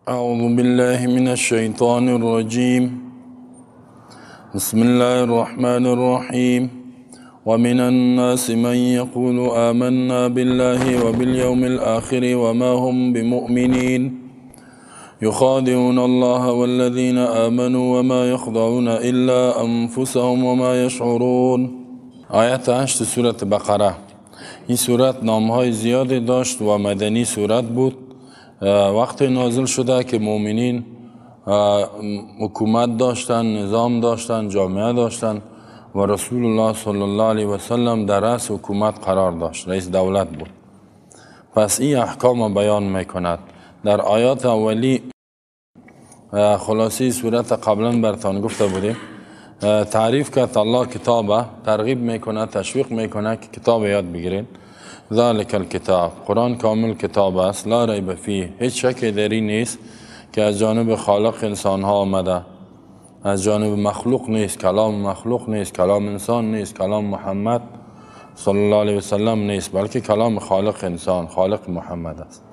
أعوذ بالله من الشيطان الرجيم. بسم الله الرحمن الرحيم. ومن الناس من يقول آمنا بالله وباليوم الآخر وما هم بمؤمنين يخادعون الله والذين آمنوا وما يخضعون إلا أنفسهم وما يشعرون. آیت 8 سورة بقره. این سورت نامهای زیادی داشت و مدنی سورت بود. وقت نازل شده که مؤمنین حکومت داشتن، نظام داشتن، جامعه داشتن و رسول الله صلی الله علیه و سلم در رأس حکومت قرار داشت، رئیس دولت بود. پس این احکام بیان میکند. در آیات اولی خلاصی صورت قبلا براتون گفته بودیم، تعریف کرد الله کتابه، ترغیب میکنه، تشویق میکنه که کتاب یاد بگیرید. ذالک الکتاب، قرآن کامل کتاب است، لا ریب فیه، هیچ شکی در این نیست که از جانب خالق انسان ها آمده، از جانب مخلوق نیست، کلام مخلوق نیست، کلام انسان نیست، کلام محمد صلی الله علیه و سلم نیست، بلکه کلام خالق انسان، خالق محمد است.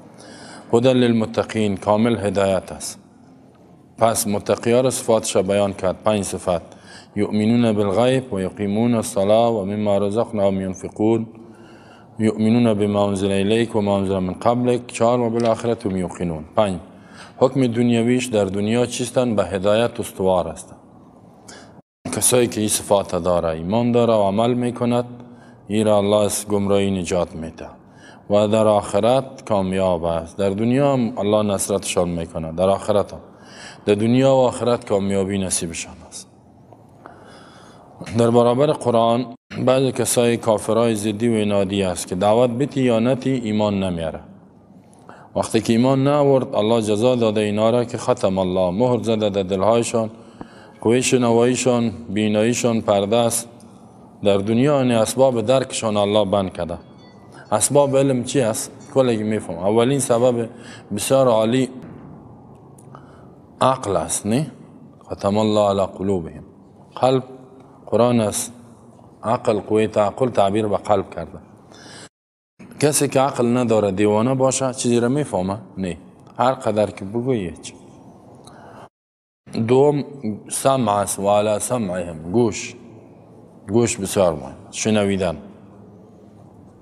هدی للمتقین، کامل هدایت است. پس متقیان صفاتش بیان کرد، 5 صفات: یؤمنون بالغیب و یقیمون الصلاة و مما رزقناهم ينفقون، یؤمنون بما انزل الیک و ما انزل من قبلک. 4 و بالآخرة هم یوقنون. 5 حکم دنیویش در دنیا چیستن؟ به هدایت استوار است. کسایی که این صفات داره، ایمان داره و عمل میکند، این را الله از گمراهی نجات میده و در آخرت کامیاب است. در دنیا هم الله نصرتشان میکنه، در آخرت هم، در دنیا و آخرت کامیابی نصیبشان است. در برابر قرآن بعضی کسای کافرای ضدی و انادی است که دعوت بیتی یا نتی ایمان نمیاره. وقتی که ایمان نآورد، الله جزا داده اینا را که ختم الله، مهر زده در دلهایشان، قوی شنواییشان، بیناییشان پرده است. در دنیا این اسباب درکشان الله بند کرده. اسباب علم چی است؟ کلگی میفهم. اولین سبب بسیار عالی عقل است، نه؟ ختم الله علی قلوبهم، قلب قرآن است. عقل، قوی تعقل تعبیر به قلب کرده. کسی که عقل نداره، دیوانه باشه، چیزی را میفهمه؟ نه، هر قدر که بگویی. دوم سمع است و علی سمعهم، گوش بسیار مهم، شنویدن.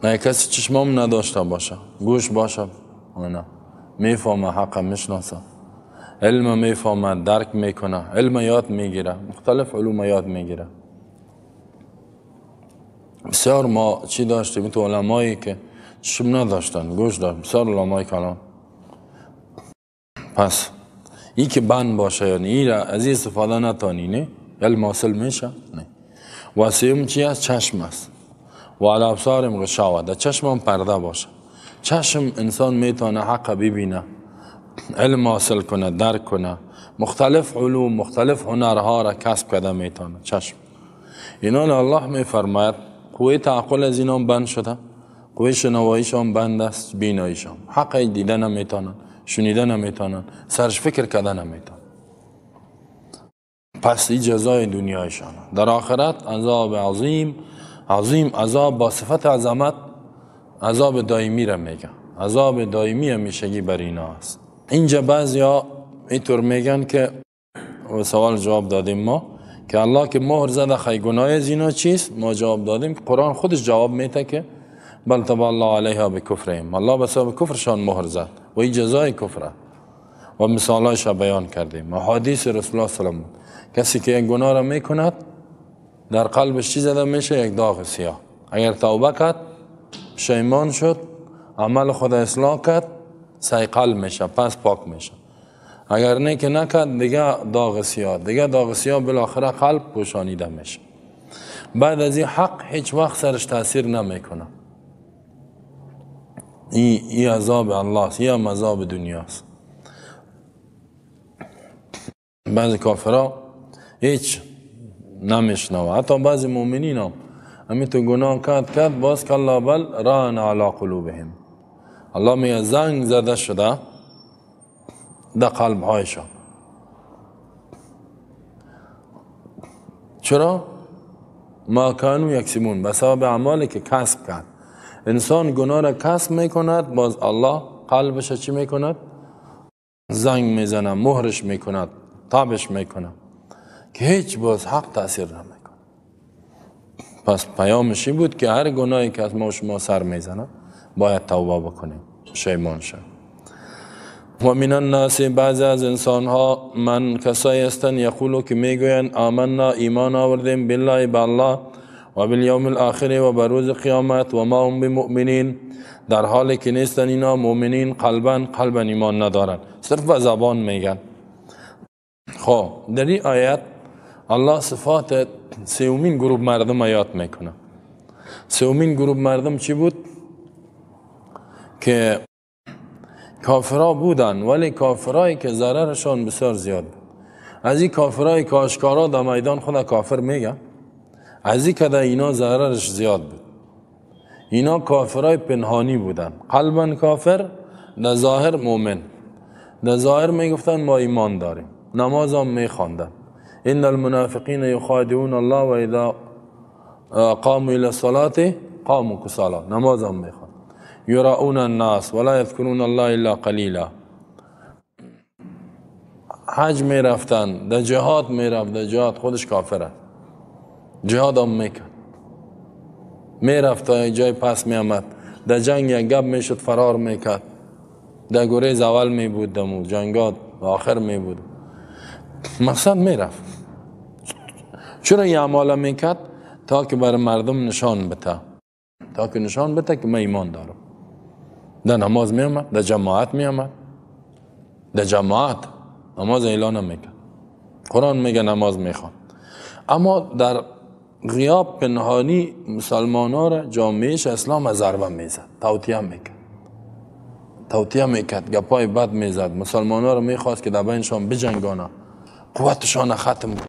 نه کسی چشمام نداشته باشه، گوش باشه، نه میفهمه، حق میشناسه، علم میفهمه، درک میکنه، علم یاد میگیره، مختلف علوم یاد میگیره. بسیار ما چی داشتیم تو علمایی که چشم نداشتن، گوش داشتن، بسیار علمای کلام. پس این که بند باشه، یعنی این را از این استفاده نتانی، نه علم حاصل میشه، نه. و سوم چی است؟ چشم است. و علی ابصارهم غشاوه، در چشم هم پرده باشه. چشم انسان میتونه حق ببینه، علم حاصل کنه، درک کنه، مختلف علوم، مختلف هنرها را کسب کرده میتونه. چشم اینان الله میفرماید قوی تعقل از اینان بند شده، قوی شنواییشان بند است، بیناییشان حق دیده نمیتونن، شنیده نمیتونن، سرش فکر کرده نمیتونن. پس این جزای دنیایشان. در آخرت عذاب عظیم، عذاب با صفت عظمت، عذاب دائمی را میگن. عذاب دائمی همیشگی بر اینا است. اینجا بعضیا اینطور میگن که سوال جواب دادیم ما که الله که مهر زده خی گناه از اینا چیست؟ ما جواب دادیم قرآن خودش جواب میده که بل طبع الله علیها بکفرهم، الله به سبب کفرشان مهر زد و این جزای کفره و مثالایش بیان کردیم. حدیث رسول الله صلی الله علیه و کسی که یک گناه را میکند در قلبش چی زده میشه؟ یک داغ سیاه. اگر توبه کرد، پشیمان شد، عمل خود اصلاح کرد، سعی قلب میشه، پس پاک میشه. اگر نه که نکرد، دیگه داغ سیاه بالاخره قلب پوشانیده میشه. بعد از این حق هیچ وقت سرش تاثیر نمیکنه. این عذاب الله است، این عذاب دنیاست. بعضی کافرها هیچ نمیشنوه، حتی بعضی مؤمنین هم همینطور گناه کرد باز که الله بل ران علی قلوبهم، الله میگه زنگ زده شده در قلب هایشان. چرا؟ ما کانوا یکسبون، به سبب اعمالی که کسب کرد. انسان گناه را کسب میکند، باز الله قلبش چی میکند؟ زنگ میزنه، مهرش میکند، تابش میکنه که هیچ باز حق تأثیر نمیکنه. پس پیامشی بود که هر گناهی که از ما و شما سر میزنه باید توبه بکنیم، پشیمان شویم. و من الناس، بعضی از انسان ها، من کسایی هستند یقولو که میگویند آمنا، ایمان آوردیم، بالله، به الله، و بالیوم الاخر، و بر روز قیامت، و ما هم بمؤمنین، در حالی که نیستن اینا مؤمنین، قلبا ایمان ندارن، صرف به زبان میگن. خب در این آیت الله صفات سومین گروه مردم یاد میکنه. سومین گروه مردم چی بود؟ که کافرها بودن، ولی کافرهایی که ضررشان بسیار زیاد بود. از این کافرهای که آشکارا در میدان خود کافر میگن، از این که در اینا ضررش زیاد بود. اینا کافرهای پنهانی بودن، قلبا کافر، در ظاهر مومن. در ظاهر میگفتن ما ایمان داریم، نماز هم میخواندن. ان المنافقین یخادعون الله و اذا قاموا الى الصلاه قاموا كسالى، نماز هم میخوان. یراؤون الناس ولا یذکرون الله الا قلیلا. حج میرفتن، در جهاد میرفت، در جهاد خودش کافره، جهاد هم میکن، میرفت تا جای پس میامد، در جنگ یک گب میشد فرار میکرد، در گریز اول میبود، دمو جنگات آخر میبود، مقصد میرفت. چرا یه عماله میکرد؟ تا که بر مردم نشان بده، تا که نشان بده که من ایمان دارم. در نماز میامد، در جماعت میامد، در جماعت نماز اعلان میکرد، قرآن میگه نماز میخوان. اما در غیاب پنهانی مسلمان ها را جامعهش اسلام از ضربه میزد، توطیه میکرد، گپای بد میزد، مسلمان ها را میخواست که در بینشان بجنگانه، قوتشان ختم کنه،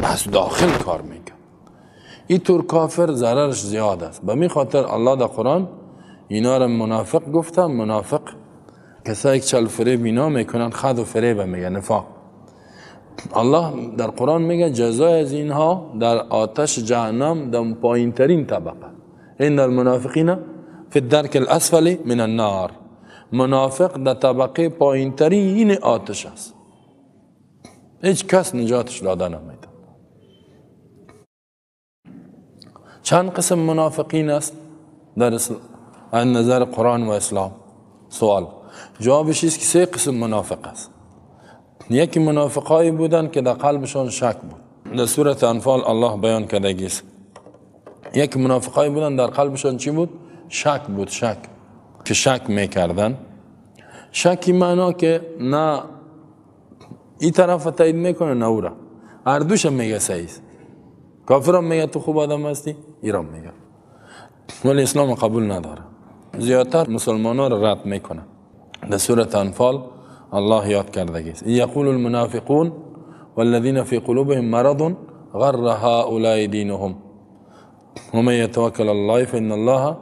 از داخل کار میکرد. این طور کافر ضررش زیاد است. به می خاطر الله در قرآن اینا را منافق گفتن. منافق کسایی که چل فریب اینا میکنن، خد و فریب میگه، نفاق. الله در قرآن میگه جزای از اینها در آتش جهنم در پایین ترین طبقه. این المنافقین فی الدرک الاسفل من النار. منافق در طبقه پایین ترین آتش است، هیچ کس نجاتش داده نمیده. چند قسم منافقین است در نظر قرآن و اسلام؟ سوال جوابش است که 3 قسم منافق است. یکی منافقایی بودن که در قلبشان شک بود، در سورة انفال الله بیان کرده است. یک منافقایی بودن در قلبشان چی بود؟ شک بود. که شک میکردن. شکی معنا که نه این طرف تایید میکنه نه اورا، هر دوش میگه صحیح است. کافرم میگه تو خوب آدم هستی، ایران میگه، ولی اسلام قبول نداره. زیادتر مسلمان ها را رد میکنه. در سورة انفال الله یاد کرده است یقول المنافقون والذین فی قلوبهم مرض غر هؤلاء دینهم ومن يتوکل الله فإن الله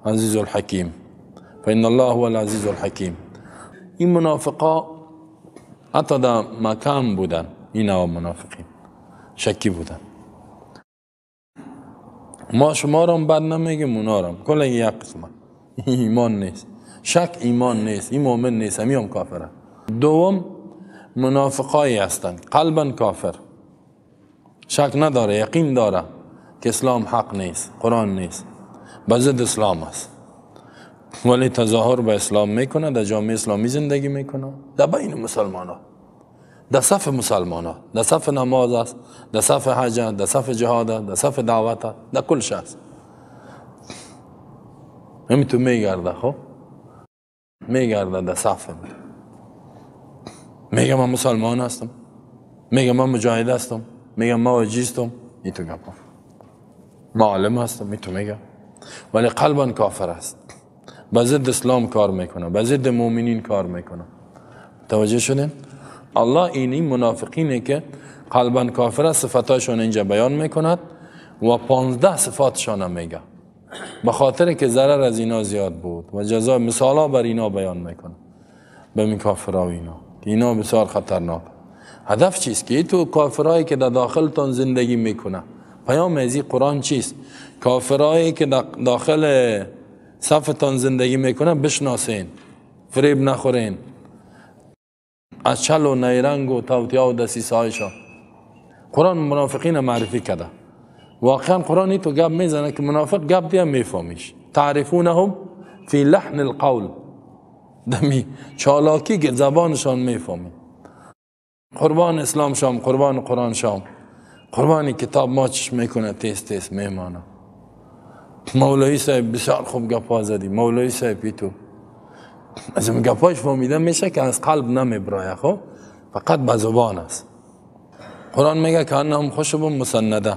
عزیز الحکیم، فإن الله هو العزیز الحکیم. این منافقا حتی در مکان بودن، اینا منافقین شکی بودن. ما شما را هم بد نمیگیم، اونا را هم کلا یک قسمه. ایمان نیست، شک ایمان نیست، این مومن نیست، همی هم کافره. دوم منافقایی هستند قلبا کافر، شک نداره، یقین داره که اسلام حق نیست، قرآن نیست، به ضد اسلام است، ولی تظاهر به اسلام میکنه، در جامعه اسلامی زندگی میکنه، در بین مسلمان ها، در صف مسلمان ها، در صف نماز است، در صف حج، در صف جهاد، در صف دعوت، در کل شخص همین تو میگرده. خب میگرده در صف، میگه من مسلمان هستم، میگه من مجاهد هستم، میگه من واجی هستم، این تو گپا، معلم هستم، این تو میگه، ولی قلبا کافر است، به ضد اسلام کار میکنه، به ضد مؤمنین کار میکنه. توجه شدین؟ الله این منافقینه که قلبا کافر است صفاتشون اینجا بیان میکند و 15 صفاتشون میگه، به خاطر که ضرر از اینا زیاد بود و جزای مثالا بر اینا بیان میکنه، به این کافرها و اینا بسیار خطرناک. هدف چیست؟ که تو کافرهایی که در داخلتون زندگی میکنه، پیام از این قرآن چیست؟ کافرهایی که داخل صفتان زندگی میکنه بشناسین، فریب نخورین، از چل و نیرنگ و توطئه و دسیسه هایشان. قرآن منافقین معرفی کرده. واقعا قرآن تو گپ میزنه که منافق گپ دیم میفهمیش. تعرفونهم فی لحن القول، دمی چالاکی که زبانشان میفهمی. قربان اسلام شام، قربان قرآن شام، قربانی کتاب ما چش میکنه تیز تیز میمانه. مولوی صاحب بسیار خوب گپا زدی، مولوی صاحبی تو از این گپاش فهمیده میشه که از قلب نمیبرایه، خب فقط به زبان است. قرآن میگه که انهم خشب مسنده،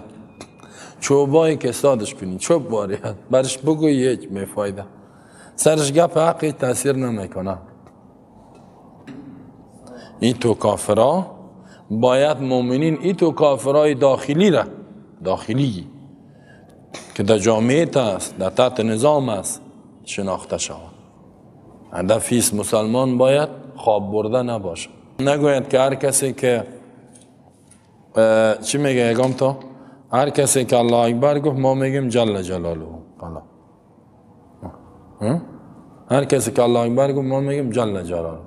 چوبایی که استادش کنی چوب باریت برش بگوی هیچ میفایده، سرش گپ حقی تاثیر نمیکنه. این تو کافرها باید مؤمنین این تو کافرهای داخلی که در جامعه است، در تحت نظام است شناخته شود. هدف است مسلمان باید خواب برده نباشه. نگوید که هر کسی که چی میگه یکم تو؟ هر کسی که الله اکبر گفت ما میگیم جل جلاله. هر کسی که الله اکبر گفت ما میگیم جل جلاله.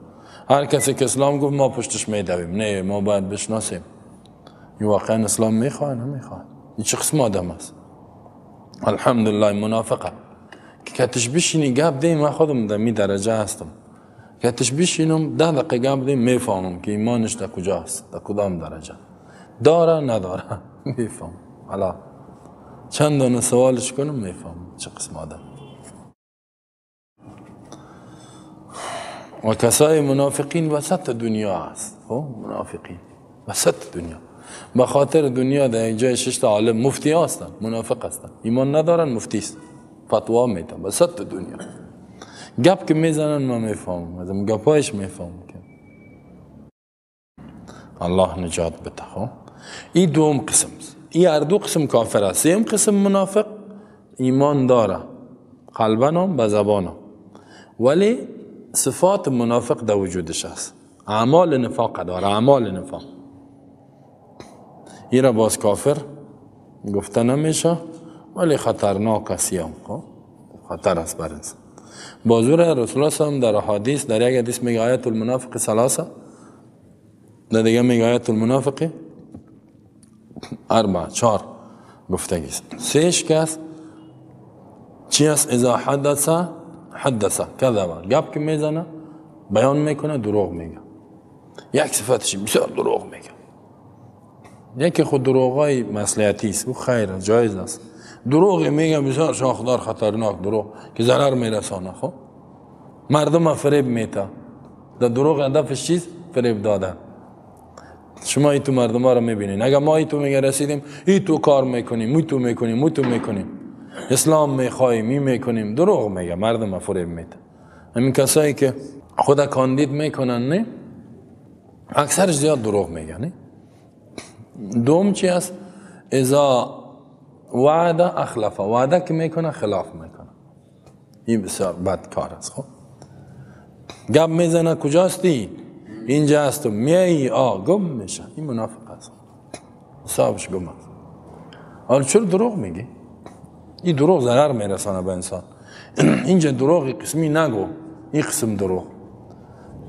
هر کسی که اسلام گفت ما پشتش میدویم. نه، ما باید بشناسیم این واقعا اسلام میخواه نمیخواه. این چه قسم آدم است؟ الحمدلله منافقه که کتش بشینی گپ دیم. من خودم در می درجه هستم، کتش بشینم 10 دقیقه گپ دیم میفهمم که ایمانش در کجاست، در کدام درجه داره نداره میفهم. حالا چند دانه سوالش کنم میفهم چه قسم آدم. و کسای منافقین وسط دنیا هست. منافقین وسط دنیا، به خاطر دنیا در جای 6 تا عالم مفتی هستن، منافق هستن، ایمان ندارن، مفتی است، فتوا میدن وسط دنیا. گپ که میزنن ما میفهمم، از این گپایش میفهمم که الله نجات بده. این دوم قسم است. این هر دو قسم کافر است. سوم قسم منافق ایمان داره قلبا هم به زبان هم، ولی صفات منافق در وجودش است. اعمال نفاق داره، اعمال نفاق. این را باز کافر گفته نمیشه، ولی خطرناک است. خطر است بر انسان. بازور رسول الله صلی الله علیه و در حدیث، در یک حدیث میگه آیت المنافق ثلاثه، در دیگه میگه آیت المنافق 4 گفتگی است. 3 کس چی است؟ اذا حدث کذب، گپ که میزنه بیان میکنه دروغ میگه. یک صفتش بسیار دروغ میگه. یکی خود دروغای مصلحتی است، او خیر جایز است. دروغ میگه بسیار شاخدار خطرناک دروغ که ضرر میرسانه. خب مردم فریب میده. در دروغ هدفش چیست؟ فریب دادن. شما ای تو مردم ها رو میبینین. اگر ما ای تو میگه رسیدیم ای تو کار میکنیم، می تو میکنیم، اسلام میخوایم، می میکنیم، دروغ میگه، مردم فریب میده. همین کسایی که خدا کاندید میکنن نه، اکثرش زیاد دروغ میگه. نه دوم چی است؟ اذا وعده اخلفه، وعده که میکنه خلاف میکنه. این بسیار بد کار است. خب گپ میزنه کجاستی؟ اینجا هستم، میایی گم میشه. این منافق است، حسابش گم است. حالا چرا دروغ میگی؟ این دروغ ضرر میرسانه به انسان. اینجا دروغ قسمی نگو، این قسم دروغ.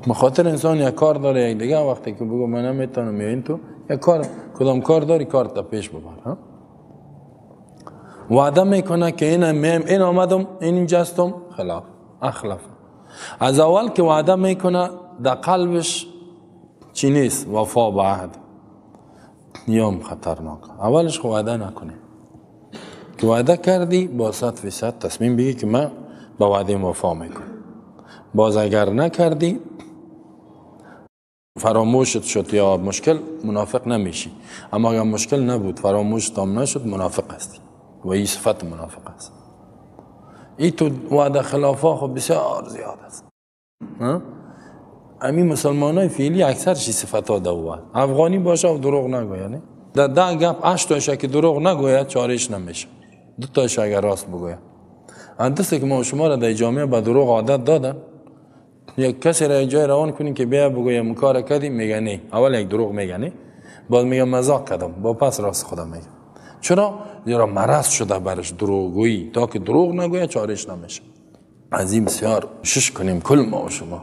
مخاطر انسان یک کار داره، یک دیگه وقتی که بگو من نمیتونم میایین تو یک کار، کدام کار داری کار تا پیش ببر. وعده میکنه که این آمدم، اینجا هستم، اخلاف. از اول که وعده میکنه در قلبش چی نیست؟ وفا به عهد. نیام خطرناک. اولش وعده نکنی که وعده کردی با 100% تصمیم بگی که من به وعده وفا میکنم. باز اگر نکردی فراموشت شد یا مشکل، منافق نمیشی. اما اگر مشکل نبود، فراموش تام نشد، منافق هستی و این صفت منافق است. این تو وعده خلافا خب بسیار زیاد است. امی مسلمان های فعلی اکثرشی صفت ها دواد. افغانی باشه و دروغ نگوید. در 10 گپ 8 تاش که دروغ نگوید چارش نمیشه. 2 تاش اگر راست بگوید. اندسته که ما شما را در جامعه با دروغ عادت دادن. یک کسی را جای روان کنین که بیا بگویم کار کردیم، میگه نه. اول یک دروغ میگه نه، بعد میگه مزاق کردم، با پس راست خودم میگه. چرا؟ زیرا مرض شده برش دروغگویی. تا که دروغ نگوید چارش نمیشه. از این بسیار کوشش کنیم کل ما و شما.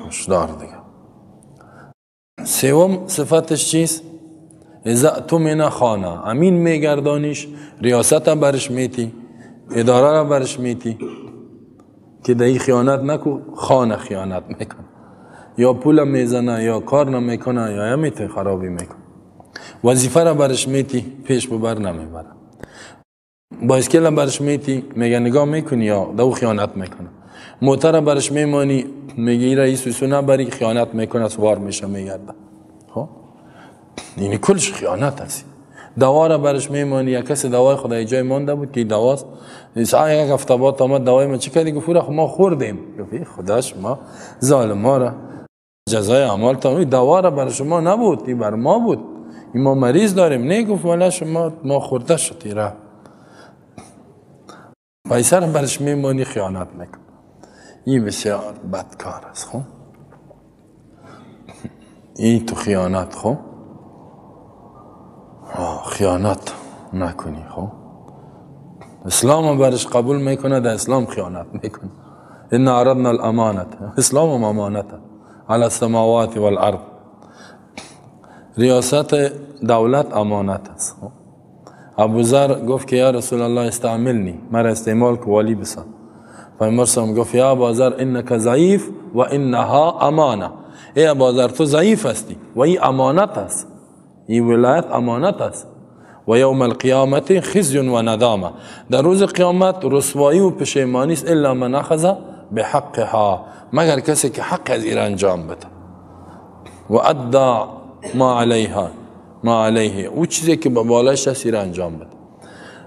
هشدار دیگه. سوم صفتش چیست؟ اذا اؤتمن خانه، امین میگردانیش، ریاست برش میتی، اداره را برش میتی که دهی خیانت نکو، خانه خیانت میکن، یا پول میزنه یا کار نمیکنه یا میته خرابی میکن. وظیفه را برش میتی، پیش ببر نمیبره. بایسکل برش میتی، میگه نگاه میکنی یا دو خیانت میکنه. موتر برش میمانی، میگه رئیس و سونه بری، خیانت میکنه، سوار میشه میگرده. خب اینی کلش خیانت هستی. دوا را برش میمانی، یک کسی دوای خدای جای مانده بود که دواست، ساعت یک هفته بعد آمد دوای ما چی کردی؟ گفت ما خوردیم. گفت خداش ما ظالم ها را جزای اعمال تا دوا را بر شما نبود، این بر ما بود، این ما مریض داریم. نه گفت والا شما ما خورده شدی را پیسه را برش میمانی، خیانت میکن. این بسیار بدکار است. خب این تو خیانت، خب خیانت نکنی. خب اسلام برش قبول میکنه، در اسلام خیانت میکنه. ان عرضنا الامانت، اسلام هم امانت علی السماوات والارض. ریاست دولت امانت است. ابو ذر گفت که یا رسول الله استعملنی، مرا استعمال که ولی بسان. پیامبر صلی گفت یا ابو ذر انک ضعیف و انها امانه. ای ابو ذر تو ضعیف هستی و این امانت است، این ولایت امانت است. و یوم القیامت خزی و ندامه، در روز قیامت رسوایی و پشیمانی است، الا من اخذ بحقها، مگر کسی که حق از این انجام بده. و ادى ما علیها ما علیه، او چیزی که به بالایش است این انجام بده.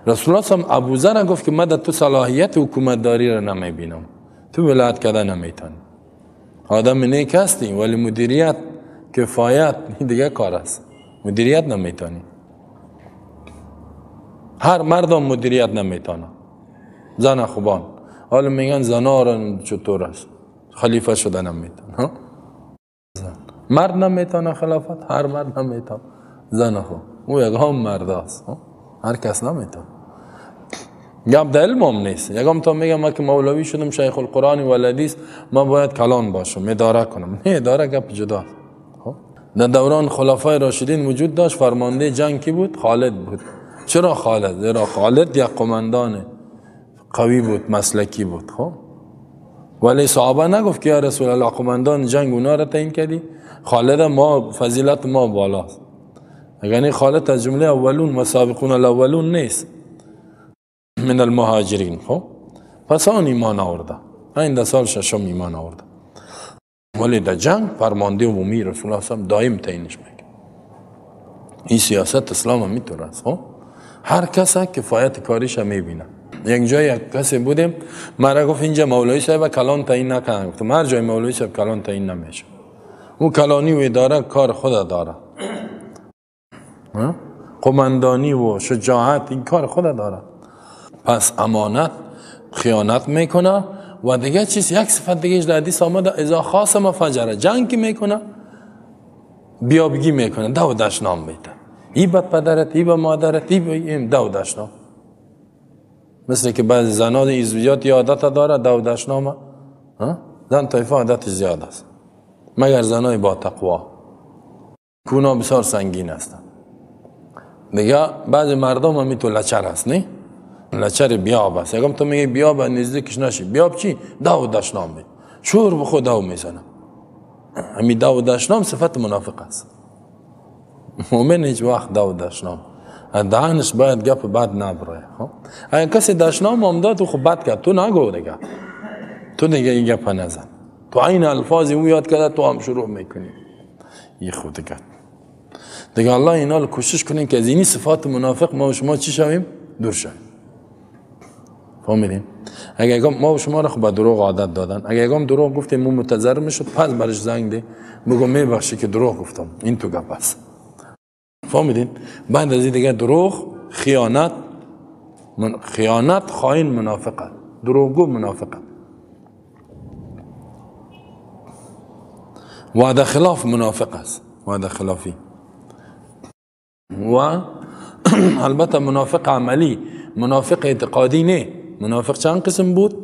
رسول الله صلی ابو ذر گفت که من تو صلاحیت حکومت داری را نمیبینم، تو ولایت کردن نمیتونی، آدم نیک هستی ولی مدیریت کفایت دیگه کار است، مدیریت نمیتونی. هر مردم مدیریت نمیتونه. زن خوبان حالا میگن زنارن چطور است، خلیفه شده نمیتونه. مرد نمیتونه خلافت، هر مرد نمیتونه. زن خوب او یکم مرد است، هر کس نمیتونه. گپ در علم هم نیست. یکم تا میگم من که مولوی شدم شیخ القرآن و الحدیث من باید کلان باشم، اداره کنم. نه، اداره گپ جداست. در دوران خلفای راشدین وجود داشت. فرمانده جنگ کی بود؟ خالد بود. چرا خالد؟ زیرا خالد یک قماندان قوی بود، مسلکی بود. خب ولی صحابه نگفت که یا رسول الله قماندان جنگ اونا را تعیین کردی؟ خالد ما فضیلت ما بالاست. یعنی خالد از جمله اولون و سابقون الاولون نیست من المهاجرین. خب پس آن ایمان آورده، این ده سال ششم ایمان آورده. ولی در جنگ فرمانده عمومی رسول الله صلی دائم تعیینش میکنه. این سیاست اسلام هم میتونه است. خب هر کس کفایت کاریش میبینه. یک جای یک کسی بودیم، مرا گفت اینجا مولوی صاحب کلان تعیین نکنه. گفتم هر جای مولوی صاحب کلان تعیین نمیشه، او کلانی و اداره کار خود داره، قماندانی و شجاعت این کار خود داره. پس امانت خیانت میکنه. و دیگه چیز یک صفت دیگه در حدیث آمده اذا خاصم فجر، جنگ که میکنه بیا بگی میکنه، دو دشنام میده، ای به پدرت، ای به مادرت، ای به این دو دشنام. مثل که بعضی زنان ایزویات عادت داره دو دشنامه. زن طایفه عادت زیاد است، مگر زنای با تقوا کونا بسیار سنگین هستن. دیگه بعضی مردم هم تو لچر هست، نه لچر بیاب است. یکم تو میگی بیاب نزدیکش نشی، بیاب چی؟ دو دشنام می شور به خود دو میزنه. همین دو دشنام صفت منافق است. مومن هیچ وقت دو دشنام دهنش باید گپ بد نبره. اگه کسی دشنام هم داد تو خب بد کرد، تو نگو دیگه، تو دیگه این گپ نزن، تو این الفاظی او یاد کرده تو هم شروع میکنی. این خود دیگه دیگه الله اینا رو کوشش کنیم که از اینی صفات منافق ما و شما چی شویم؟ دور شویم. فهمیدیم؟ اگه ما و شما رو خب دروغ عادت دادن، اگه یکم دروغ گفتیم مو متضرر میشد، پس برش زنگ ده بگو میبخشی که دروغ گفتم، این تو گپ است. فهمیدین؟ بعد از این دیگه دروغ، خیانت خائن منافقت، دروغگو منافقت، وعده خلاف منافق است، وعده خلافی. و البته منافق عملی، منافق اعتقادی نه. منافق چند قسم بود؟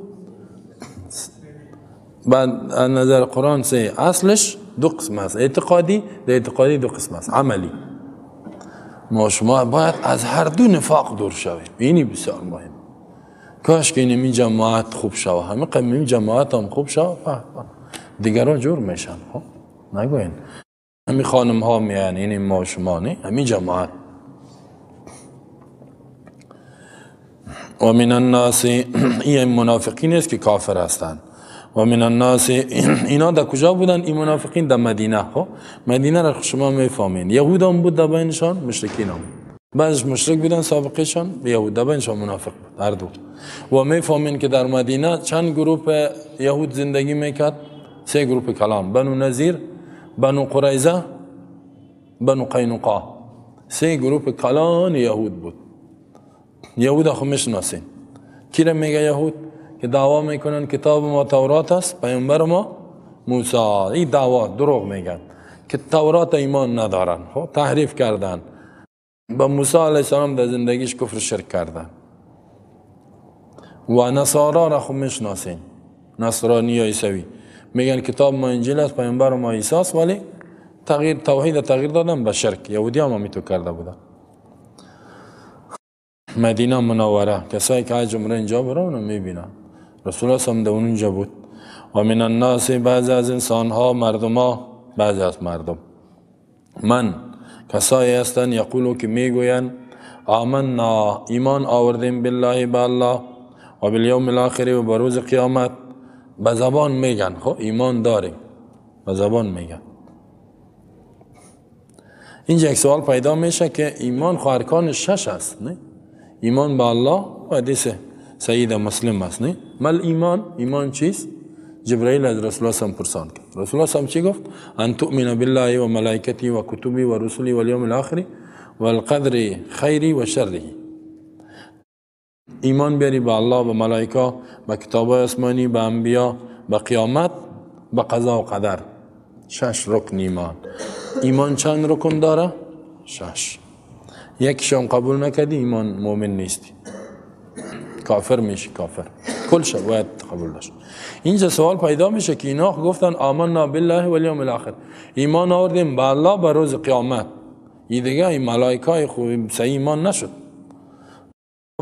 بعد نظر قرآن سه، اصلش دو قسم است، اعتقادی در اعتقادی دو قسم است، عملی. ما شما باید از هر دو نفاق دور شویم. اینی بسیار مهم. کاش که این جماعت خوب شود، همه این جماعت هم خوب شود، دیگران جور میشن. نگوین همین خانم ها میان، این ما شما نه، همین جماعت. و من الناس، این منافقین است که کافر هستند. و من الناس، اینا در کجا بودن این منافقین؟ در مدینه. مدینه را شما میفهمین، یهود هم بود در بینشان، مشرکین هم. بعضش مشرک بودن سابقشان، یهود در بینشان منافق بود، هر دو. و میفهمین که در مدینه چند گروه یهود زندگی میکرد؟ 3 گروه کلان، بنو نذیر، بنو قریظه، بنو قینقاع. 3 گروه کلان یهود بود. یهود خو میشناسین. کی را میگه یهود؟ که دعوا میکنن کتاب ما تورات است، پیامبر ما موسی. این دعوا دروغ میگن که تورات ایمان ندارن، تحریف کردن. با موسی علیه السلام در زندگیش کفر شرک کردن. و نصارا را خو میشناسین، نصرانی عیسوی، میگن کتاب ما انجیل است، پیامبر ما عیسی است، ولی توحید تغییر دادن به شرک. یهودی هم همیتو کرده بودن. مدینه منوره، کسایی که حج عمره اینجا برون میبینن. رسول الله هم در اونجا بود. و من الناس، بعضی از انسان ها، مردم ها، بعضی از مردم، من کسایی هستند یقولو که میگوین آمنا، ایمان آوردیم بالله، با الله، و بالیوم الاخر، و بروز قیامت. به زبان میگن ایمان داریم، به زبان میگن. اینجا یک سوال پیدا میشه که ایمان خو ارکان 6 است، نه؟ ایمان به الله و حدیث سید مسلم است، نه؟ مل ایمان چیست؟ جبرائیل از رسول الله سم پرسان کرد. رسول الله سم چی گفت؟ ان تؤمن بالله و ملائکته و کتبه و رسله و الیوم الاخر و القدر خیری و شره. ایمان بیاری به الله، به ملائکه، به کتاب آسمانی، به انبیا، به قیامت، به قضا و قدر. 6 رکن ایمان. ایمان چند رکن داره؟ 6. یکیشون قبول نکردی ایمان مؤمن نیستی، کافر میشی، کافر. کلش باید قبول داشت. اینجا سوال پیدا میشه که اینا گفتن آمنا بالله و الیوم الاخر، ایمان آوردیم به الله، به روز قیامت. این دیگه این ملائکه خوب صحیح ایمان نشد.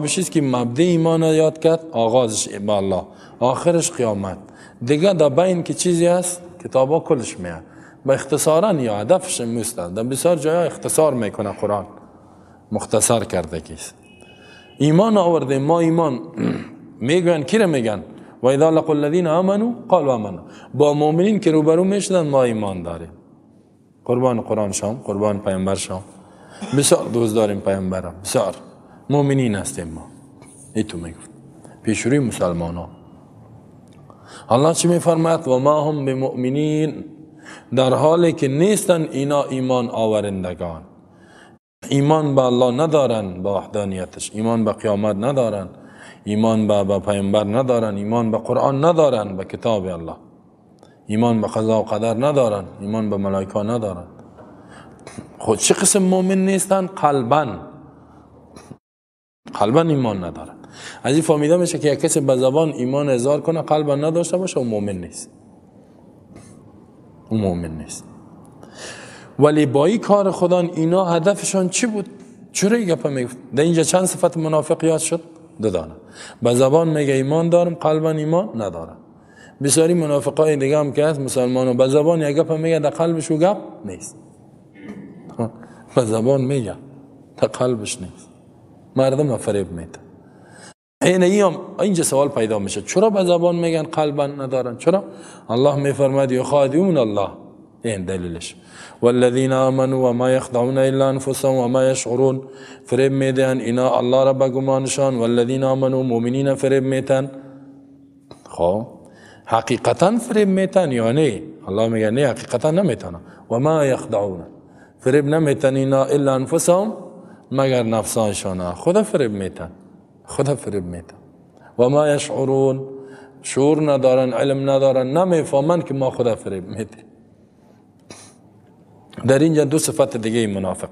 بشید که مبدأ ایمان یاد کرد، آغازش به الله، آخرش قیامت. دیگه در بین که چیزی هست کتابا کلش میاد. با اختصارا یا هدفش میستن. در بسیار جاها اختصار میکنه قرآن، مختصر کرده کیست. ایمان آورده، ما ایمان میگن، کی را میگن؟ و اذا لقوا الذين آمنوا قالوا آمنا. با مؤمنین که روبرو میشدن ما ایمان داریم. قربان قرآن شام، قربان پیامبر شام. بسیار دوست داریم پیامبرم، بسیار مؤمنین هستیم ما. ایتو میگفت پیشروی مسلمان ها. الله چی میفرماید؟ و ما هم بمؤمنین، در حالی که نیستن اینا ایمان آورندگان. ایمان به الله ندارن، به وحدانیتش، ایمان به قیامت ندارن، ایمان به پیامبر ندارن، ایمان به قرآن ندارن، به کتاب الله، ایمان به قضا و قدر ندارن، ایمان به ملائکه ندارن. خود چه قسم مؤمن نیستن؟ قلبا ایمان ندارن. از این فهمیده میشه که یک کسی به زبان ایمان اظهار کنه قلبا نداشته باشه، اون مؤمن نیست، اون مؤمن نیست. ولی با این کار خدا اینا هدفشان چی بود؟ چرا این گپا میگفت؟ در اینجا چند صفت منافق یاد شد؟ 2 دانه. به زبان میگه ایمان دارم، قلبا ایمان ندارم. بسیاری منافقای دیگه هم که هست مسلمانو، به زبان یک گپا میگه، در قلبش او گپ نیست. به زبان میگه، در قلبش نیست. مردم فریب میده. اینجا سوال پیدا میشه چرا به زبان میگن قلبا ندارن؟ چرا؟ الله میفرماید یخادعون الله، این دلیلش. والذین آمنوا وما یخدعون الا انفسهم وما یشعرون، فریب میدن اینا الله را به گمانشان. والذین آمنوا، مؤمنین فریب میتن. خب حقیقتا فریب میتن یا نه؟ الله میگه نه، حقیقتا نمیتن. وما یخدعون، فریب نمیتن اینا الا انفسهم، مگر نفسانشان. خدا فریب میتن، خدا فریب میتن. وما یشعرون، شعور ندارن، علم ندارن، نمیفهمن که ما خدا فریب میتیم. در اینجا 2 صفت دیگه منافق،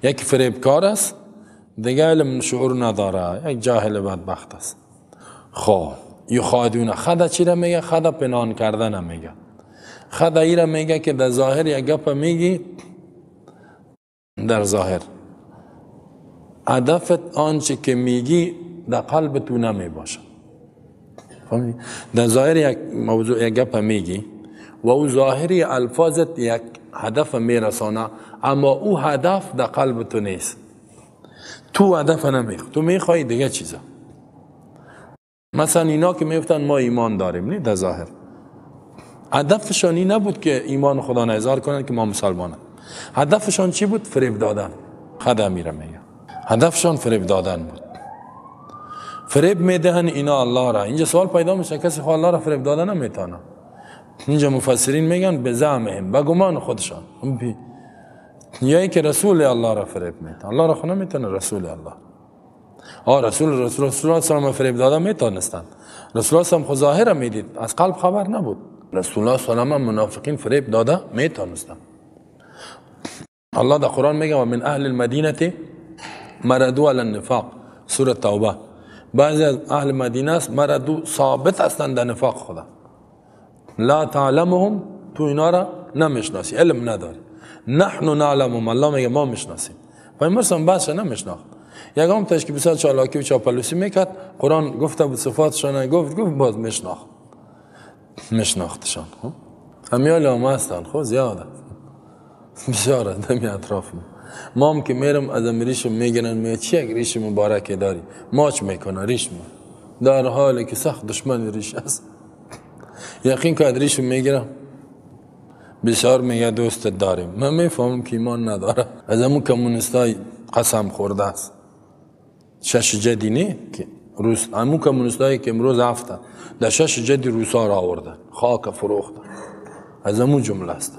یک فریبکار است، دیگه علم شعور نداره، یک جاهل بدبخت است. خب یخادعون، خدا چی را میگه؟ خدا پنهان کردن میگه. خدایی را میگه که در ظاهر یک گپ میگی، در ظاهر هدفت آنچه که میگی در قلب تو نمی باشه. فهمیدی؟ در ظاهر یک موضوع یک گپ میگی و او ظاهری الفاظت یک هدف میرسانه، اما او هدف در قلب تو نیست. تو هدف نمیخوای، تو میخوای دیگه چیزا. مثلا اینا که میفتن ما ایمان داریم، نه در ظاهر هدفشان این نبود که ایمان خدا را اظهار کنند که ما مسلمانیم. هدفشان چی بود؟ فریب دادن. خدا میره میگه هدفشان فریب دادن بود. فریب میدهن اینا الله را. اینجا سوال پیدا میشه کسی خود الله را فریب دادن نمیتونه. اینجا مفسرین میگن به زعمهم، به گمان خودشان، یایی که رسول الله را فریب میده. الله را خود نمیتونه رسول الله. رسول الله صلی الله علیه و فریب دادن میتونستند. رسول الله هم خود ظاهر میدید، از قلب خبر نبود. رسول الله صلی الله علیه و منافقین فریب داده میتونستند. الله در قرآن میگه و من اهل المدینه مردوا علی النفاق، سوره توبه. بعضی از اهل مدینه است مردو ثابت هستند در نفاق خدا. لا تعلمهم، تو اینا را نمیشناسی، علم نداری. نحن نعلمهم، الله میگه ما میشناسیم. پیامبرم بس نمیشناخت. یگام تاش که بسیار چالاکی و چاپلوسی میکرد، قرآن گفته بود صفاتشان گفت باز میشناختشان. همیال هم هستن خب زیاده بسیار دمی اطراف ما هم که میرم از ریشم میگنن میگه چی یک ریش مبارکه داری؟ ماچ میکنه ریش ما، در حالی که سخت دشمن ریش است. یقین که از ریشم میگیرم بسیار میگه دوست داریم. من میفهمم که ایمان نداره. از همون کمونستای قسم خورده است. شش جدی نه که روس، همون کمونستایی که امروز هفته در شش جدی روسا را آورده، خاک فروخته. از همون جمله است.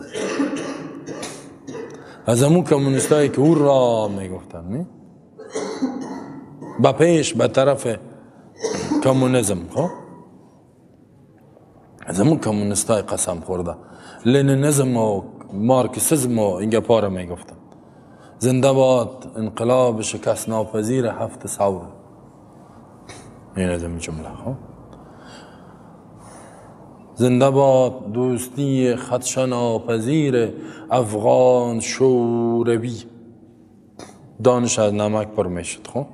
از همون کمونستایی که او را میگفتن نه با پیش به طرف کمونیسم. خب از همون کمونستای قسم خورده، لنینیسم و مارکسیسم و اینگه پاره میگفتن. زنده باد انقلاب شکست ناپذیر 7 ثور. این از این جمله. خب زنده باد دوستی خدشه ناپذیر افغان شوروی. دانش از نمک پر میشد. خب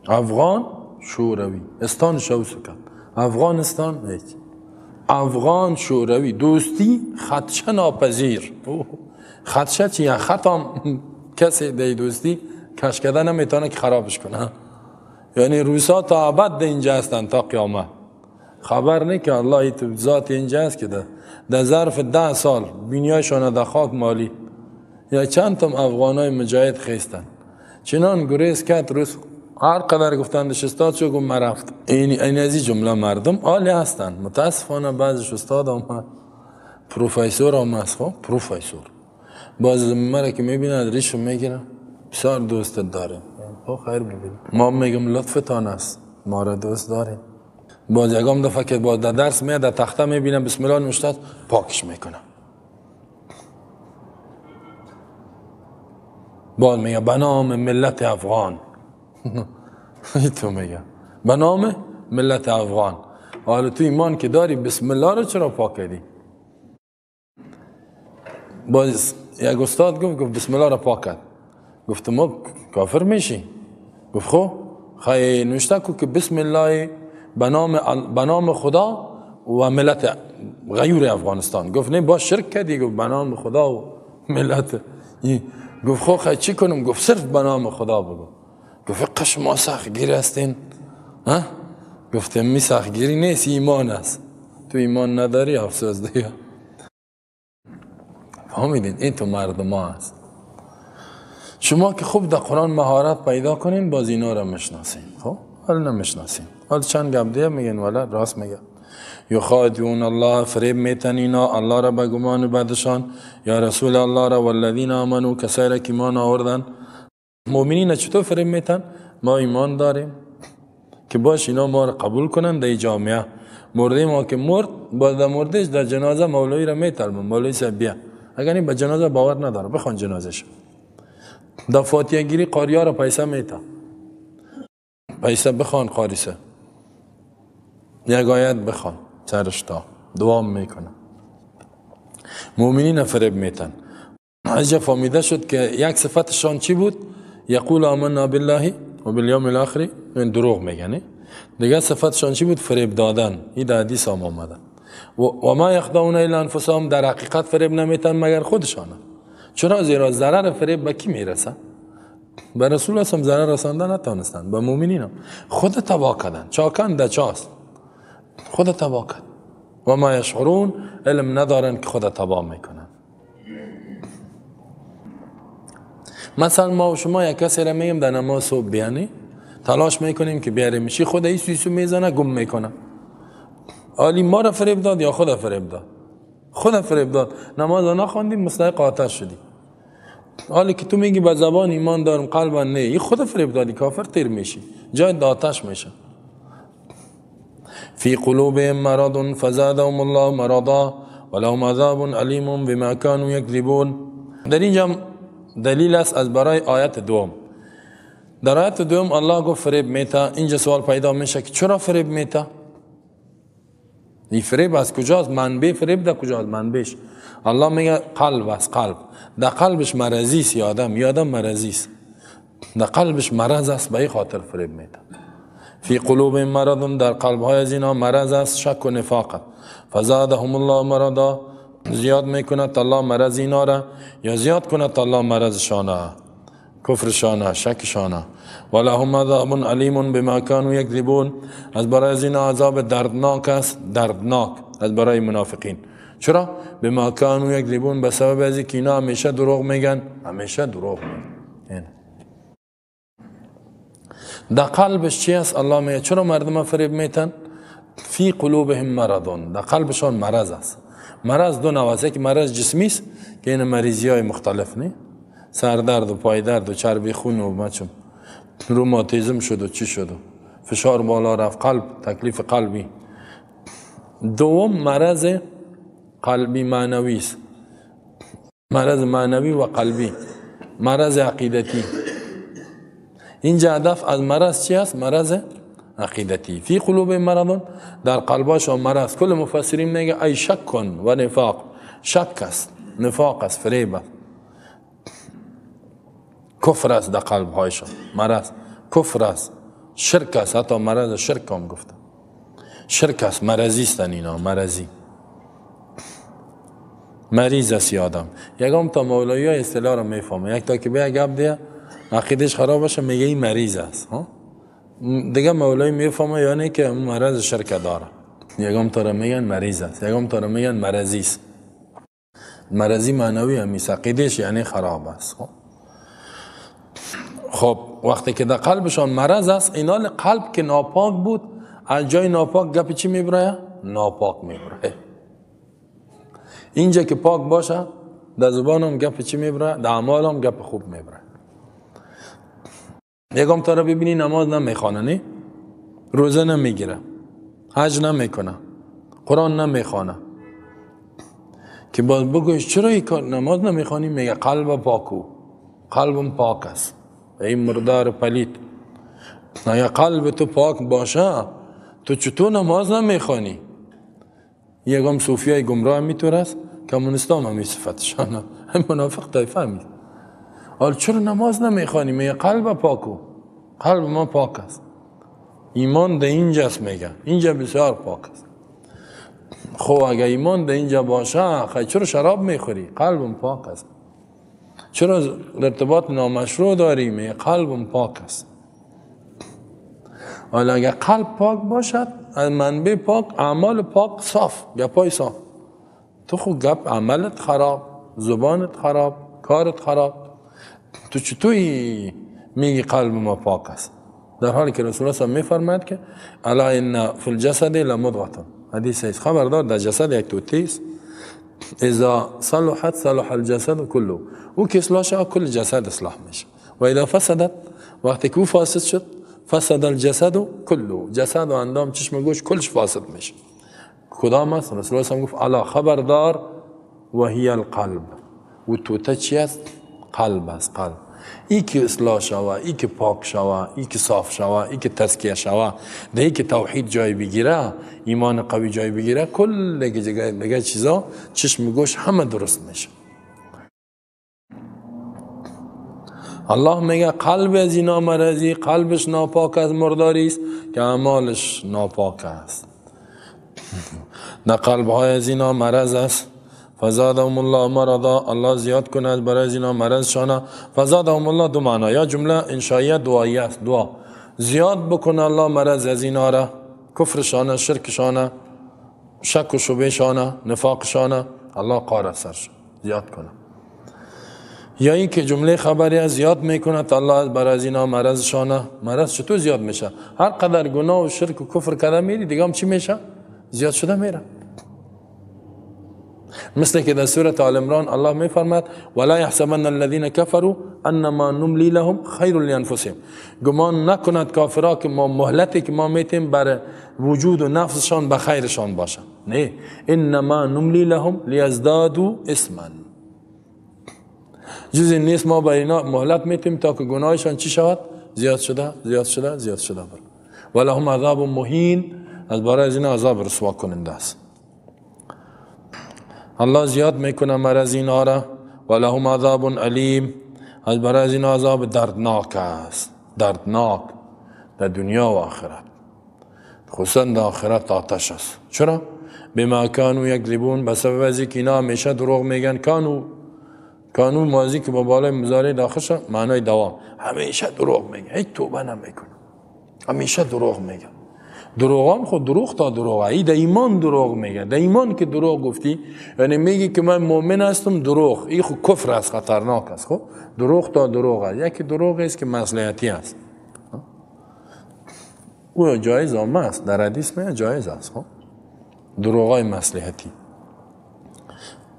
افغان شوروی استان شوسو کرد، افغانستان هیچ. افغان شوروی دوستی خدشه ناپذیر. خدشه چیه؟ خطام کسی دی دوستی کش کرده نمیتونه که خرابش کنه. یعنی روسا تا ابد اینجا هستن تا قیامت. خبر نه که الله تو ذات اینجا است که در ظرف 10 سال بینیایشان در خاک مالی یا چند تم افغانای مجاهد خیستن. چنان گریز کرد روس هر قدر گفتن استاد شو گم رفت. این از این جمله مردم عالی هستن. متاسفانه بعضش استاد هم پروفسور هم هست. خب پروفسور باز مرا که میبینه ریشو میگیره بسیار دوست داره. خب خیر ببین ما میگم لطفتان است، ما را دوست داریم. باز یکم دفعه که با درس میاد در تخته میبینم بسم الله نوشته پاکش میکنه. باز میگه به نام ملت افغان. تو میگه به نام ملت افغان. حالا تو ایمان که داری بسم الله رو چرا پاک کردی؟ باز یک استاد گفت بسم الله رو پاک کرد. گفتم ما کافر میشی؟ گفت خب خیلی نوشته که بسم الله به نام خدا و ملت غیور افغانستان. گفت نه با شرک کردی. گفت به نام خدا و ملت. گفت خب خیلی چی کنم؟ گفت صرف به نام خدا بگو. گفت قش ما سختگیری هستین؟ گفتم می سختگیری نیست، ایمان است. تو ایمان نداری افسوس دیگه. فهمیدین؟ این تو مردم ها هست. شما که خوب در قرآن مهارت پیدا کنین باز اینا را میشناسین. خب حالا نمیشناسین. حالا چند گپ دیگه میگن ولی راست میگه. یخادعون الله، فریب میتن اینا الله را به گمان بدشان. یا رسول الله را والذین آمنوا، کسایی را که ایمان آوردن. مؤمنین چطور فریب میتن؟ ما ایمان داریم که باش اینا ما را قبول کنن در جامعه. مرده ما که مرد باز در مردش در جنازه مولوی را میطلبن. مولوی صاحب بیا. اگر این به جنازه باور نداره بخوان جنازش. در فاتحه گیری قاریا را پیسه میتن. پیسه بخوان قاریسه. یک آیت بخوان سرش تا دعا میکنه. مؤمنین فریب میتن. اینجا فهمیده شد که یک صفتشان چی بود؟ یقول آمنا بالله و بالیوم الاخر، این دروغ میگن. دیگه صفتشان چی بود؟ فریب دادن. این در حدیث هم آمده. و ما یخدعون الا انفسهم، در حقیقت فریب نمیتن مگر خودشان. چرا؟ زیرا ضرر فریب به کی میرسه؟ به رسول الله هم ضرر رساندن نتونستن، به مؤمنین هم خود تباه کردن. چاکن در چاست خود تباه کرد. و ما یشعرون، علم ندارن که خود تباه میکنن. مثلا ما و شما یک کسی را میگیم در نماز صبح بیانی، تلاش میکنیم که بیاریم میشی، خود این سویسو میزنه گم میکنه. آلی ما را فریب داد یا خود فریب داد؟ خود فریب داد. نماز را نخواندیم مستحق آتش شدی. حالی که تو میگی به زبان ایمان دارم قلبا نه، این خود فریب دادی، کافر تیر میشی، جای آتش میشه. فی قلوبهم مرض فزادهم الله مرضا ولهم عذاب علیم بما كانوا یکذبون. در اینجا دلیل است از برای آیت دوم. در آیت دوم الله گفت فریب میتا. اینجا سوال پیدا میشه که چرا فریب میتا؟ این فریب از کجاست؟ منبع فریب در کجاست؟ منبعش الله میگه قلب است. قلب در قلبش مرضی است. یادم مرضی است، در قلبش مرض است، به این خاطر فریب میتا. فی قلوب مرض، در قلب های از اینا مرض است، شک و نفاقت. فزادهم الله مرضا، زیاد میکند الله مرض اینا را، یا زیاد کند الله مرض شانه، کفر شانه، شک شانه. ولهم عذاب علیم بما كانوا یکذبون، از برای از اینا عذاب دردناک است، دردناک از برای منافقین. چرا؟ بما كانوا یکذبون، به سبب از اینکه اینا همیشه دروغ میگن، همیشه دروغ میگن. در قلبش چی است؟ الله میگه چرا مردم فریب میتن؟ فی قلوبهم مرض، در قلبشان مرض است. مرض دو نوع است، که مرض جسمی است که این مریضی های مختلف نه، سردرد و پای درد و چربی خون و مچم روماتیزم شد و چی شد، فشار بالا رفت، قلب، تکلیف قلبی. دوم مرض قلبی معنوی است، مرض معنوی و قلبی، مرض عقیدتی. اینجا هدف از مرض چی است؟ مرض عقیدتی. فی قلوب مرض، در قلباشون مرض. کل مفسرین میگه ای شک کن و نفاق، شک است، نفاق است، فریب است، کفر است در قلب هایشان، مرض کفر است، شرک است، حتی مرض شرک هم گفتم، شرک است، مرضی استن اینا، مرضی، مریض است آدم. یکم تا مولایی های اصطلاح را میفهمه، یک تا که به گپ دیه عقیدش خراب باشه میگه این مریض است، دیگه مولایی میفهمه یعنی که مرض شرک داره. یکم تا را میگن مریض است، یکم تا را میگن مرضی است. مرضی معنوی هم است، عقیدش یعنی خراب است. خب وقتی که در قلبشان مرض است، اینا قلب که ناپاک بود، از جای ناپاک گپ چی میبره؟ ناپاک میبره. اینجا که پاک باشه، در زبان هم گپ چی میبره؟ در اعمال هم گپ خوب میبره. یکم تا را ببینی نماز نمیخوانه، نه؟ روزه نمیگیره، حج نمیکنه، قرآن نمیخوانه، که باز بگویش چرا این کار نماز نمیخوانی؟ میگه قلب پاکو، قلبم پاک است، این مردار پلیت. اگه قلب تو پاک باشه تو چطور نماز نمیخوانی؟ یکم صوفیای گمراه میتور است، کمونستان هم صفتشانه، منافق طایفه همی. حال چرا نماز نمیخوانی؟ میگه قلب پاکو، قلب ما پاک است، ایمان ده اینجاست، میگه اینجا بسیار پاک است. خب اگه ایمان ده اینجا باشه، خیلی چرا شراب میخوری؟ قلبم پاک است. چرا ارتباط نامشروع داری؟ میگه قلبم پاک است. حالا اگه قلب پاک باشد، از منبع پاک، اعمال پاک، صاف، گپای صاف، تو خود گپ عملت خراب، زبانت خراب، کارت خراب، تو چطوری میگی قلب ما پاک است؟ در حالی که رسول الله میفرماید که الا ان فی الجسد لمضغه، حدیث است، خبردار در جسد یک توتی است، اذا صلحت صلح الجسد كله، او که اصلاح شد کل جسد اصلاح میشه، و اذا فسدت، وقتی که او فاسد شد، فسد الجسد كله، جسد و اندام، چشم، گوش، کلش فاسد میشه. کدام است؟ رسول الله گفت الا خبردار و هی القلب، و توته چی است؟ قلب است، قلب. ای که اصلاح شوه، ای که پاک شوه، ای که صاف شوه، ای که تزکیه شوه، ده ای که توحید جای بگیره، ایمان قوی جای بگیره، کل دیگه چیزا چشم گوش همه درست میشه. الله میگه قلب از اینا مرضی، قلبش ناپاک از مرداری است که اعمالش ناپاک است. نه قلب های از اینا مرض است، فزادهم الله مرضا، الله زیاد کند برای از اینا مرض شانه. فزادهم الله دو معنا، یا جمله انشائیه دعایی است، دعا زیاد بکنه الله مرض از اینا را، کفر شانه، شرک شانه، شک و شبه شانه، نفاق شانه، الله قار سرش زیاد کنه. یا این که جمله خبری از زیاد میکنه الله برای از اینا مرض شانه. مرض چطور زیاد میشه؟ هر قدر گناه و شرک و کفر کرده میری دیگه هم چی میشه؟ زیاد شده میره. مثل که در سوره آل عمران الله میفرماد ولا يحسبن الذين كفروا انما نملي لهم خير لانفسهم، گمان نکند کافرها که ما مهلتی که ما میتیم برای وجود و نفسشان به خیرشان باشه. نه، انما نملي لهم ليزدادوا اثما، جزی نیست ما برای اینا مهلت میتیم تا که گناهشان چی شود؟ زیاد شده زیاد شده زیاد شده بر. ولهم عذاب مهین، از برای اینا عذاب رسوا کننده است. الله زیاد میکنه مرض اینا را. ولهم عذاب علیم، از برای اینا عذاب دردناک است، دردناک در دنیا و آخرت، خصوصا در آخرت آتش است. چرا؟ بما کانوا یکذبون، بسبب از اینکه اینا همیشه دروغ میگن. کانو ماضی که با بالای مضارع داخل شد معنای دوام، همیشه دروغ میگن، هیچ توبه نمیکنه، همیشه دروغ میگن. دروغ هم خود دروغ تا دروغ، ای در ایمان دروغ میگه. در ایمان که دروغ گفتی یعنی میگی که من مؤمن هستم، دروغ این خود کفر است، خطرناک است. خب دروغ تا دروغ است. یکی دروغ است که مصلحتی است، او جایز هم است، در حدیث میگه جایز است. خب دروغ های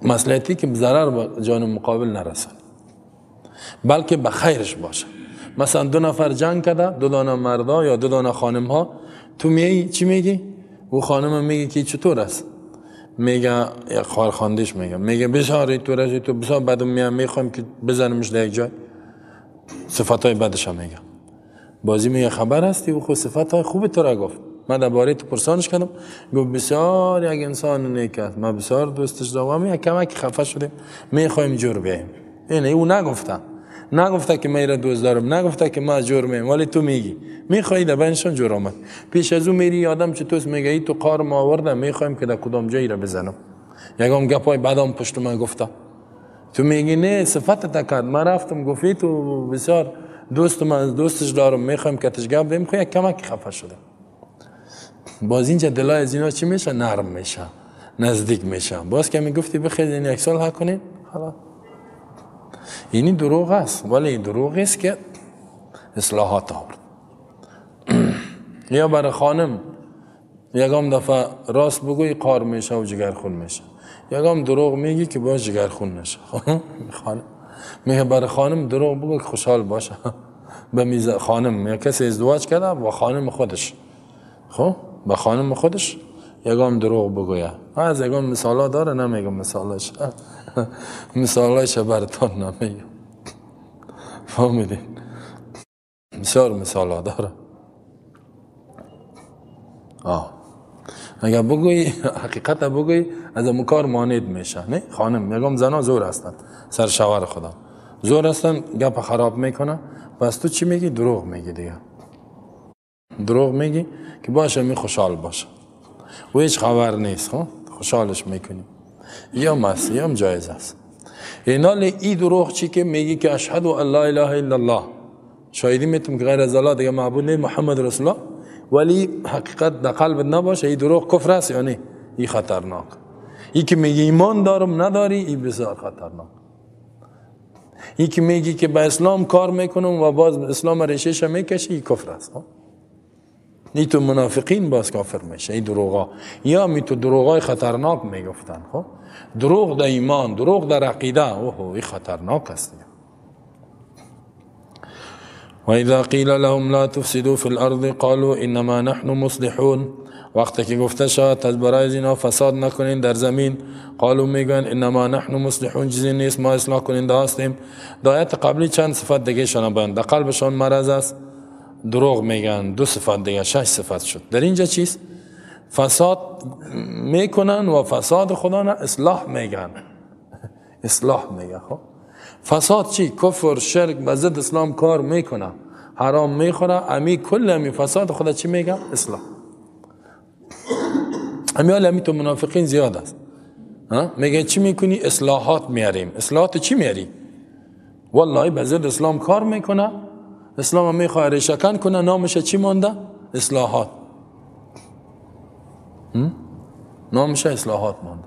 مصلحتی که ضرر به جان مقابل نرسد بلکه به خیرش باشه. مثلا دو نفر جنگ کرده، دو دانه مردا یا دو دانه خانم ها، تو میگی چی میگی؟ او خانم میگه که چطور است؟ میگه یا خواهرخواندش میگه بسیار اینطور است، تو بسیار بدم میخوام که بزنمش در یک جای، صفاتای بدش میگه. بازی میگه خبر هستی او خود صفاتای خوب تو را گفت. من درباره تو پرسانش کردم، گفت بسیار یک انسان نیک است، ما بسیار دوستش دارم، یک کمک خفه شدیم میخوایم جور بیاییم. یعنی او نگفته که من را دوست دارم، نگفته که ما جور میایم، ولی تو میگی میخوای در بینشان جور آمد. پیش از او میری آدم چطور میگه ای تو قار ما آوردم میخوایم که در کدام جایی را بزنم، یکم گپای بعدم پشت من گفته، تو میگی نه صفت تکرد، من رفتم گفتی تو بسیار دوستش دارم میخوایم که تش گپ بیم، یک کمک خفه شده. باز اینجا دلای از اینا چی میشه؟ نرم میشه، نزدیک میشه. باز که میگفتی بخیر این یک سال حق کنین، حالا اینی دروغ است، ولی این دروغ است که اصلاحات آورد. یا برای خانم یکم دفعه راست بگوی قار میشه و جگرخون میشه، یکم دروغ میگی که باز جگرخون نشه. خانم میگه برای خانم دروغ بگو که خوشحال باشه. به میز خانم یا کسی ازدواج کرده با خانم خودش، خب با خانم خودش یکم دروغ بگویه. از یکم مثالا داره، نمیگم مثالاش براتون نمیگم، فهمیدین؟ بسیار مثالا داره. اگر بگویی حقیقت بگویی از اون کار مانید میشه. نه خانم یکم زنا زور هستن، سر شوهر خدا زور هستن، گپ خراب میکنه، پس تو چی میگی؟ دروغ میگی دیگه. دروغ میگی که باشه می خوشحال باشه و هیچ خبر نیست، خوشحالش میکنی، یا مست یا جایز است. اینال ای دروغ چی که میگی که اشهد ان لا اله الا الله، شاهدی میتونم که غیر از الله دیگه معبود نیست، محمد رسول الله، ولی حقیقت در قلبت نباشه، ای دروغ کفر است. یا نه ای خطرناک. ای که میگی ایمان دارم نداری، ای بسیار خطرناک. ای که میگی که به اسلام کار میکنم و باز اسلام ریشهش میکشی، ای کفر است. ای تو منافقین باز کافر میشه، ای دروغا. یا می تو دروغای خطرناک میگفتن. خب دروغ در ایمان، دروغ در عقیده، ای خطرناک است. و اذا قیل لهم لا تفسدوا في الارض قالوا انما نحن مصلحون، وقتی که گفته شود از برای اینا فساد نکنین در زمین، قالو میگن انما نحن مصلحون، چیزی نیست ما اصلاح کننده هستیم. در آیت قبلی چند صفت دیگه شان بیان، در قلبشان مرض است، دروغ میگن، 2 صفت دیگه 6 صفت شد. در اینجا چیست؟ فساد میکنن و فساد خدا نه اصلاح میگن. اصلاح میگه. خب فساد چی؟ کفر، شرک، به ضد اسلام کار میکنه، حرام میخوره، امی کل امی فساد خدا چی میگه؟ اصلاح. امی تو منافقین زیاد است. میگه چی میکنی؟ اصلاحات میاریم. اصلاحات چی میاری؟ والله به ضد اسلام کار میکنه، اسلام میخواد ریشه‌کن کنه، نامش چی مونده؟ اصلاحات. نامش اصلاحات مونده.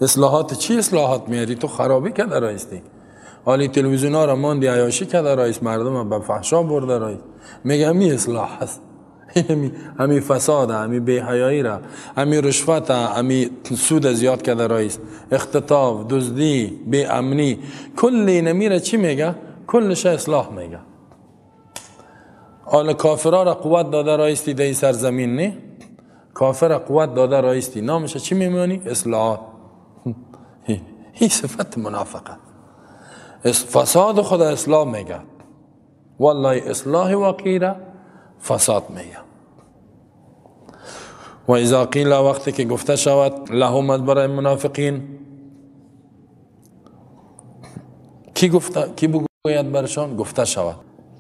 اصلاحات چی اصلاحات میاری؟ تو خرابی کرده رایستی. حالی تلویزیون ها را ماندی عیاشی کرده رایست، مردم به فحشا برده رایست. میگه همی اصلاح هست. همی فساد، همی بی‌حیایی را، همی رشوت، همی سود زیاد کرده رایست، اختطاف، دزدی، بی امنی، کل نمیره چی میگه؟ کلش اصلاح میگه. حالا کافرها را قوت داده رایستی در سرزمین، نه؟ کافر قوت داده رایستی، نامش چی میمونی؟ اصلاحات. هی صفت منافقه. فساد خدا اصلاح میگه. والله اصلاح وقیره فساد میگه. و اذا قیل، وقتی که گفته شود، لهم از برای منافقین، کی بگوید برشان؟ گفته شود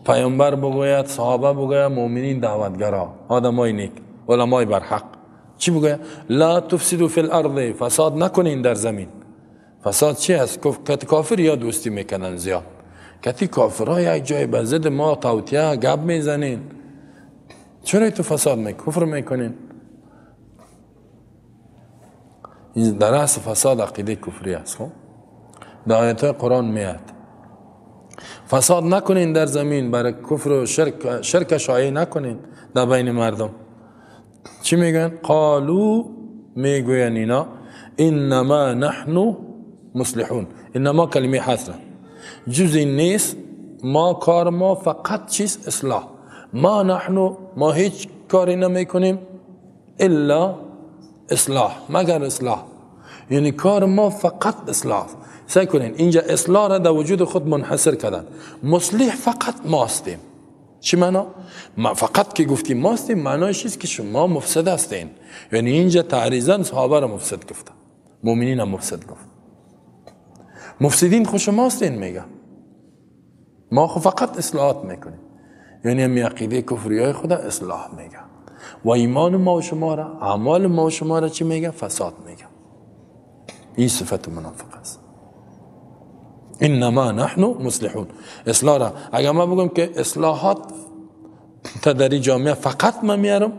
پیامبر بگوید، صحابه بگوید، مؤمنین، دعوتگرا، آدمای نیک، علمای برحق. چی بگوید؟ لا تفسدوا فی الارض، فساد نکنین در زمین. فساد چی است؟ کافر یا دوستی میکنن زیاد. کتی کافرها یک جای به ضد ما توطیه گپ میزنین، چرا تو فساد کفر میکنین؟ این در اصل فساد عقیده کفری است. خب در آیات قرآن میاد فساد نکنین در زمین، برای کفر و شرک شایع نکنین در بین مردم. چی میگن؟ قالو، میگوین اینا، انما نحن مصلحون. انما کلمه حسره، جز این نیست، ما کار ما فقط چیست؟ اصلاح. ما نحن، ما هیچ کاری نمی کنیم الا اصلاح، مگر اصلاح. یعنی کار ما فقط اصلاح. سعی کنین اینجا اصلاح را در وجود خود منحصر کردن. مصلح فقط ما هستیم. چی معنا؟ ما فقط که گفتیم ما هستیم، معنایش چیست؟ که شما مفسد هستین. یعنی اینجا تعریضاً صحابه را مفسد گفته، مؤمنین را مفسد گفت. مفسدین خود شما هستین. میگه ما خود فقط اصلاحات میکنیم. یعنی همی عقیده کفری های خدا اصلاح میگه. و ایمان ما و شما را، اعمال ما و شما را چی میگه؟ فساد میگه. این صفت منافق است. انما نحن مصلحون. اصلاح را اگر ما بگم که اصلاحات تدری جامعه فقط من میارم،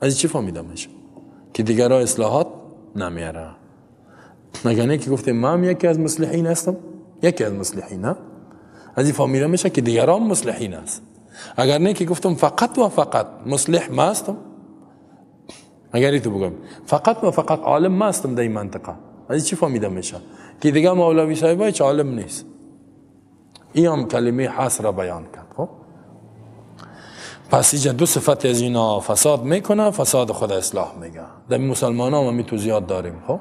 از چی فهمیدم میشه؟ که دیگر را اصلاحات نمیاره. مگر نه که گفتیم ما هم یکی از مصلحین هستم، یکی از مصلحین، ها؟ از این فهمیده میشه که دیگران مصلحین است. اگر نه که گفتم فقط و فقط مصلح ما هستم، اگر اینو بگم فقط و فقط عالم ما هستم در این منطقه، از چی فهمیده میشه؟ که دیگه مولوی صاحب هیچ عالم نیست. این هم کلمه حصر بیان کرد. خب پس اینجا 2 صفت از اینا فساد میکنه، فساد خود اصلاح میگه. در مسلمان هم می تو زیاد داریم. خب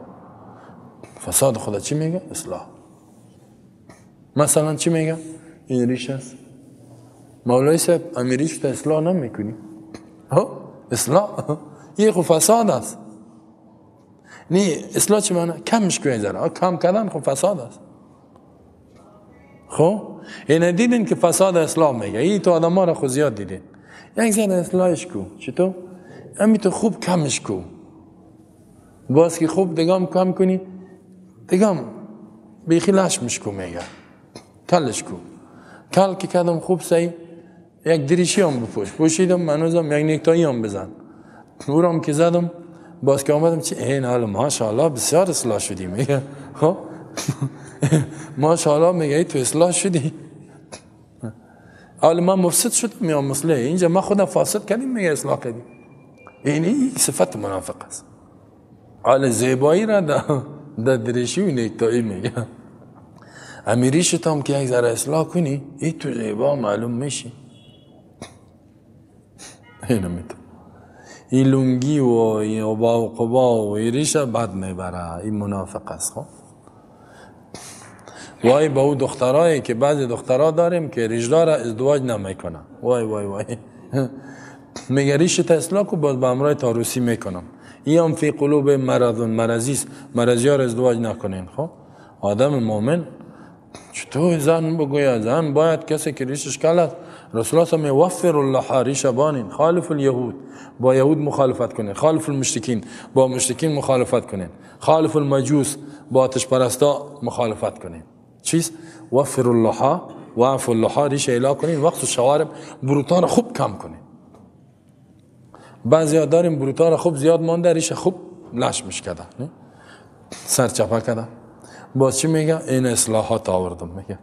فساد خدا چی میگه؟ اصلاح. مثلا چی میگه؟ این ریش است. مولوی صاحب امیریش تا اصلاح نمیکنی. اصلاح این خب فساد است. نه اصلاح چی معنی؟ کمش کنی ذره. کم کردن خب فساد است. خب این دیدین که فساد اصلاح میگه. این تو آدم ها را خود زیاد دیدین. یک ذره اصلاحش کو. چطور؟ امی تو خوب کمش کو. باز که خوب دگام کم کنی، دگام بیخی لشمش کو میگه. کلش کو. کل که کردم خوب سعی یک دریشی هم بپوش. پوشیدم منوزم یک نیکتایی هم بزن. نورم که زدم باز که آمدم چه این حال ماشاءالله بسیار اصلاح شدی میگه. خب ماشاءالله میگه تو اصلاح شدی. حال من مفسد شدم یا مصلح؟ اینجا ما خودم فاسد کردیم میگه اصلاح کردیم. این صفت منافق است. حال زیبایی را در دریشی و نیکتایی میگه. امیریشت هم که یک ذره اصلاح کنی این تو زیبا معلوم میشی. اینو میتون این لنگی و این با و قبا و این ریشه بد میبره، این منافق است. خب وای با او دخترایی که بعضی دخترها داریم که ریشدار ازدواج نمیکنن، وای وای وای میگه ریشت اصلاح کو، باز به امرای تاروسی میکنم. این هم فی قلوب مرضیست، مرضی ها ازدواج نکنین. خب آدم مومن چطور زن بگوید؟ زن باید کسی که ریشش کل است، رسول الله می وفر الله ریش بانین، خالف الیهود، با یهود مخالفت کنین، خالف المشرکین، با مشرکین مخالفت کنین، خالف المجوس، با آتش پرستا مخالفت کنین. چیست؟ وفر الله و عفو الله، ریش اعلا کنین، وقت شوارب بروتان خوب کم کنین. بعضی ها داریم بروتان خوب زیاد مانده، ریش خوب لش میشکده، سر چپه کده. باز چی میگه؟ این اصلاحات آوردم میگه.